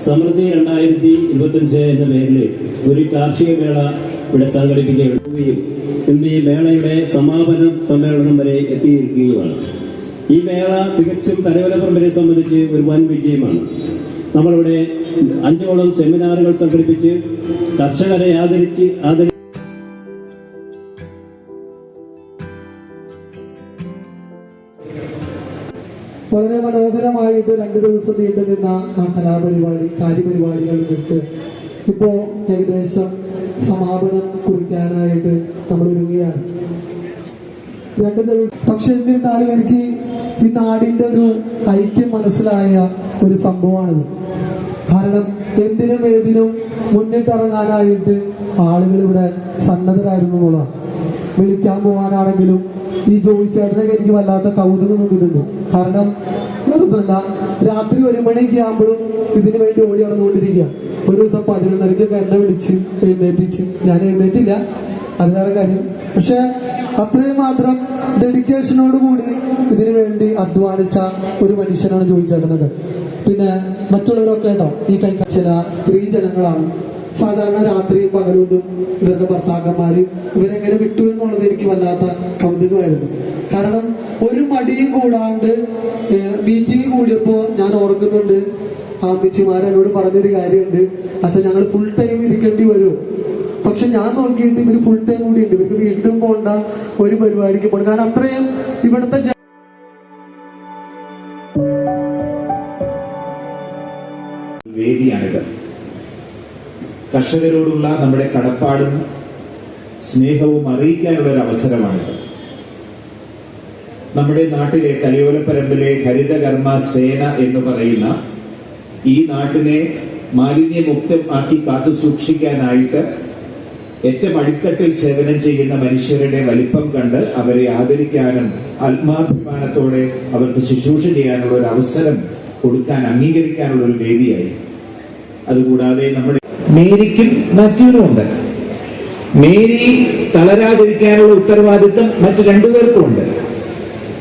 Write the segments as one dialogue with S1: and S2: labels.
S1: സമൃദ്ധി 2025 എന്ന പേരിൽ ഒരു കാർഷിക മേള ഇവിടെ സംഘടിപ്പിക്കുകയും ഇന്ന് ഈ മേളയുടെ സമാപന സമ്മേളനം വരെ എത്തിയിരിക്കുകയുമാണ്. ഈ മേള തികച്ചും കരകൗശലപരമ്പരയെ സംബന്ധിച്ച് ഒരു വൻ വിജയമാണ്. നമ്മളിവിടെ 5ഓളം സെമിനാറുകൾ സംഘടിപ്പിച്ച് കർഷകരെ
S2: വളരെ മനോഹരമായിട്ട് 2 ദിവസം നീണ്ടു നിന്ന ആ കാര്യപരിപാടികൾക്ക് ഇപ്പോൾ ഏകദേശം സമാപനം കുറിക്കാനായിട്ട് നമ്മൾ ഒരുങ്ങുകയാണ്. 2 ദിവസം പക്ഷെ എന്നിരുന്നാലും എനിക്ക് ഈ നാടിന്റെ ഒരു ഐക്യം മനസ്സിലായ ഒരു സംഭവമാണിത്. കാരണം എന്തിനും ഏതിനും മുന്നിട്ടിറങ്ങാനായിട്ട് ആളുകൾ ഇവിടെ സന്നദ്ധരായിരുന്നു എന്നുള്ളതാണ്. വിളിക്കാൻ പോകാനാണെങ്കിലും ഈ ജോയിച്ചേട്ടനൊക്കെ എനിക്ക് വല്ലാത്ത കൗതുകം തോന്നിയിട്ടുണ്ട്. കാരണം വെറുതല്ല, രാത്രി 1 മണിയൊക്കെ ആകുമ്പോഴും ഇതിനു വേണ്ടി ഓടി നടന്നുകൊണ്ടിരിക്കുക. ഒരു ദിവസം 11:30 എന്നെ വിളിച്ച് എഴുന്നേറ്റിച്ച്, ഞാൻ എഴുന്നേറ്റില്ല, അത് വേറെ കാര്യം. പക്ഷെ അത്രയും മാത്രം ഡെഡിക്കേഷനോടുകൂടി ഇതിനു വേണ്ടി അധ്വാനിച്ച ഒരു മനുഷ്യനാണ് ജോയിച്ചേട്ടനൊക്കെ. പിന്നെ മറ്റുള്ളവരൊക്കെ കേട്ടോ ഈ ചില സ്ത്രീ ജനങ്ങളാണ്. സാധാരണ രാത്രിയും പകലൊന്നും ഇവരുടെ ഭർത്താക്കന്മാര് ഇവരെങ്ങനെ വിട്ടു എന്നുള്ളത് എനിക്ക് വല്ലാത്ത കൗതുകമായിരുന്നു. കാരണം ഒരു മടിയും കൂടാണ്ട് മീറ്റിംഗ് കൂടിയപ്പോ ഞാൻ ഓർക്കുന്നുണ്ട്, ആ അമ്മച്ചിമാരെന്നോട് പറഞ്ഞൊരു കാര്യമുണ്ട്, അച്ഛൻ ഞങ്ങൾ ഫുൾ ടൈം ഇരിക്കേണ്ടി വരും. പക്ഷെ ഞാൻ നോക്കിയിട്ട് ഇവര് ഫുൾ ടൈം കൂടി ഉണ്ട്, ഇവർക്ക് വീണ്ടും പോകണ്ട, ഒരു പരിപാടിക്ക് പോകണം. കാരണം അത്രയും ഇവിടുത്തെ
S3: വേദിയാണിത്. കർഷകരോടുള്ള നമ്മുടെ കടപ്പാടും സ്നേഹവും അറിയിക്കാനുള്ള ഒരു അവസരമാണിത്. നമ്മുടെ നാട്ടിലെ കലയോലപ്പരമ്പിലെ ഹരിതകർമ്മ സേന എന്ന് പറയുന്ന ഈ നാട്ടിനെ മാലിന്യമുക്തം ആക്കി കാത്തു സൂക്ഷിക്കാനായിട്ട് ഏറ്റവും അടിത്തട്ടിൽ സേവനം ചെയ്യുന്ന മനുഷ്യരുടെ വലിപ്പം കണ്ട് അവരെ ആദരിക്കാനും ആത്മാഭിമാനത്തോടെ അവർക്ക് ശുശ്രൂഷ ചെയ്യാനുള്ള ഒരു അവസരം കൊടുക്കാൻ, അംഗീകരിക്കാനുള്ള ഒരു വേദിയായി. അതുകൂടാതെ നമ്മുടെ മേരിക്കും മറ്റൊരുമുണ്ട്. മേരി തളരാതിരിക്കാനുള്ള ഉത്തരവാദിത്വം മറ്റു 2 പേർക്കുമുണ്ട്.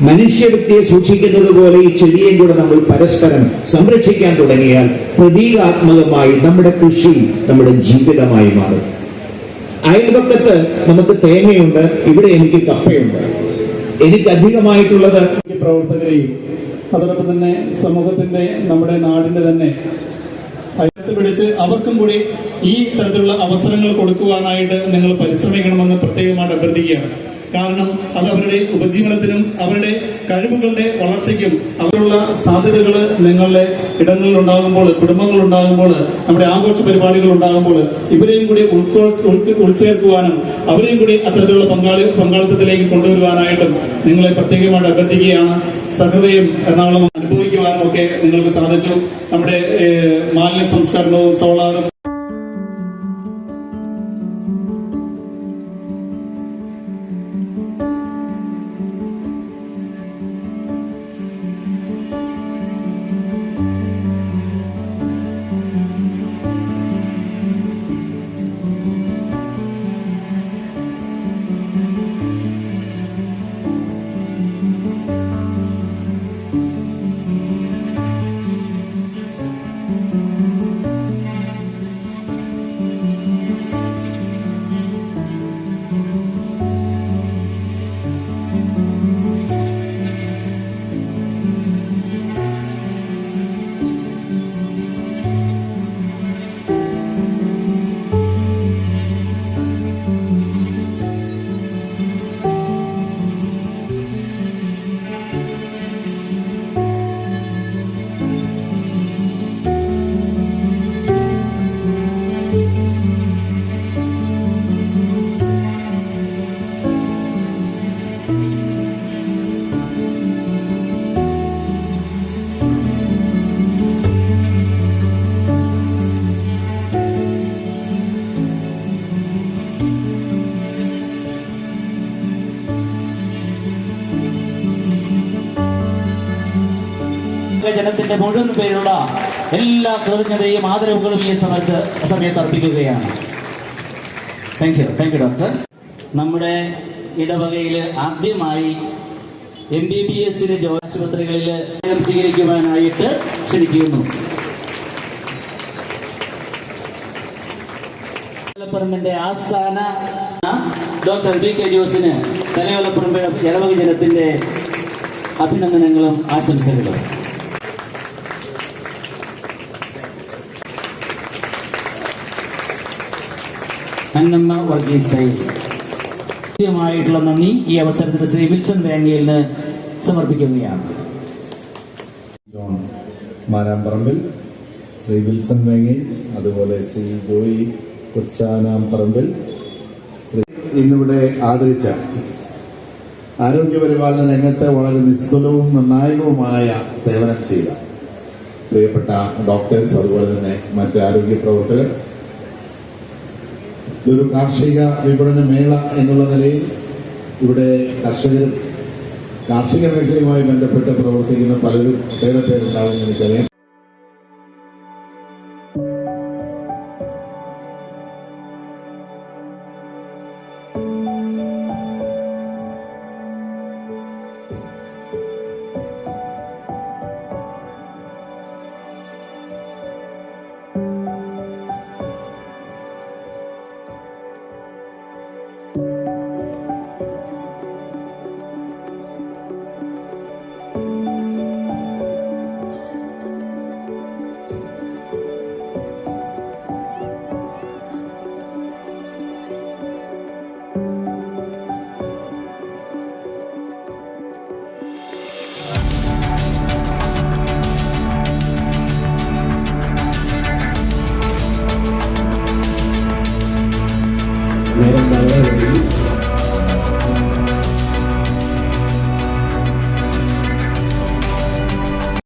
S3: മനുഷ്യവ്യക്തിയെ സൂക്ഷിക്കുന്നത് പോലെ ഈ ചെടിയും കൂടെ നമ്മൾ പരസ്പരം സംരക്ഷിക്കാൻ തുടങ്ങിയാൽ പ്രതീകാത്മകമായി നമ്മുടെ കൃഷി നമ്മുടെ ജീവിതമായി മാറും. അയൽപക്കത്ത് നമുക്ക് തേങ്ങയുണ്ട്, ഇവിടെ എനിക്ക് കപ്പയുണ്ട്. എനിക്ക് അധികമായിട്ടുള്ളത്
S4: പ്രവർത്തകരെയും അതോടൊപ്പം തന്നെ സമൂഹത്തിന്റെ നമ്മുടെ നാടിന്റെ തന്നെ പിടിച്ച് അവർക്കും കൂടി ഈ തരത്തിലുള്ള അവസരങ്ങൾ കൊടുക്കുവാനായിട്ട് നിങ്ങൾ പരിശ്രമിക്കണമെന്ന് പ്രത്യേകമായിട്ട് അഭ്യർത്ഥിക്കുകയാണ്. കാരണം അത് അവരുടെ ഉപജീവനത്തിനും അവരുടെ കഴിവുകളുടെ വളർച്ചയ്ക്കും അവരുള്ള സാധ്യതകൾ നിങ്ങളുടെ ഇടങ്ങളിൽ ഉണ്ടാകുമ്പോൾ, കുടുംബങ്ങൾ ഉണ്ടാകുമ്പോൾ, നമ്മുടെ ആഘോഷ പരിപാടികൾ ഉണ്ടാകുമ്പോൾ ഇവരെയും കൂടി ഉൾച്ചേർക്കുവാനും അവരെയും കൂടി അത്തരത്തിലുള്ള പങ്കാളിത്തത്തിലേക്ക് കൊണ്ടുവരുവാനായിട്ടും നിങ്ങളെ പ്രത്യേകമായിട്ട് അഭ്യർത്ഥിക്കുകയാണ്. സഹൃദയം എറണാകുളം അനുഭവിക്കുവാനും ഒക്കെ നിങ്ങൾക്ക് സാധിച്ചു. നമ്മുടെ മാലിന്യ സംസ്കരണവും സോളാറും
S5: ജനത്തിന്റെ മുഴുവൻ പേരുള്ള എല്ലാ കൃതജ്ഞതയും ആദരവുകളും ഈ സമയത്ത് അർപ്പിക്കുകയാണ്. Thank you doctor. നമ്മുടെ ഇടവകയിൽ ആദ്യമായി MBBS ആശുപത്രികളിൽ സ്വീകരിക്കുവാനായിട്ട് ക്ഷണിക്കുന്നു. തലയോലപ്പറമ്പിന്റെ ആസ്ഥാന ഡോക്ടർ വി കെ ജോസിന് തലയോലപ്പറമ്പ് ഇടവക ജനത്തിന്റെ അഭിനന്ദനങ്ങളും ആശംസകളും. അന്നമ്മ വർഗീസ് ായിട്ടുള്ള നന്ദി ഈ അവസരത്തിൽ ശ്രീ വിൽസൺ വേങ്ങയിലിന് സമർപ്പിക്കുകയാണ്.
S6: ജോൺ മാരാമ്പറമ്പിൽ, ശ്രീ വിൽസൺ വേങ്ങയിൽ, അതുപോലെ ശ്രീ ജോയി കൊച്ചാനാമ്പറമ്പിൽ ഇന്നിവിടെ ആദരിച്ച ആരോഗ്യപരിപാലന രംഗത്ത് വളരെ നിസ്തുലവും നിർണായകവുമായ സേവനം ചെയ്ത പ്രിയപ്പെട്ട ഡോക്ടേഴ്സ്, അതുപോലെ തന്നെ മറ്റ് ആരോഗ്യ പ്രവർത്തകർ, ഇതൊരു കാർഷിക വിപണന മേള എന്നുള്ള നിലയിൽ ഇവിടെ കർഷകരും കാർഷിക മേഖലയുമായി ബന്ധപ്പെട്ട് പ്രവർത്തിക്കുന്ന പലരും ഒട്ടേറെ പേരുണ്ടാവുമെന്ന് എനിക്കറിയാം.
S1: നേരം വളരെ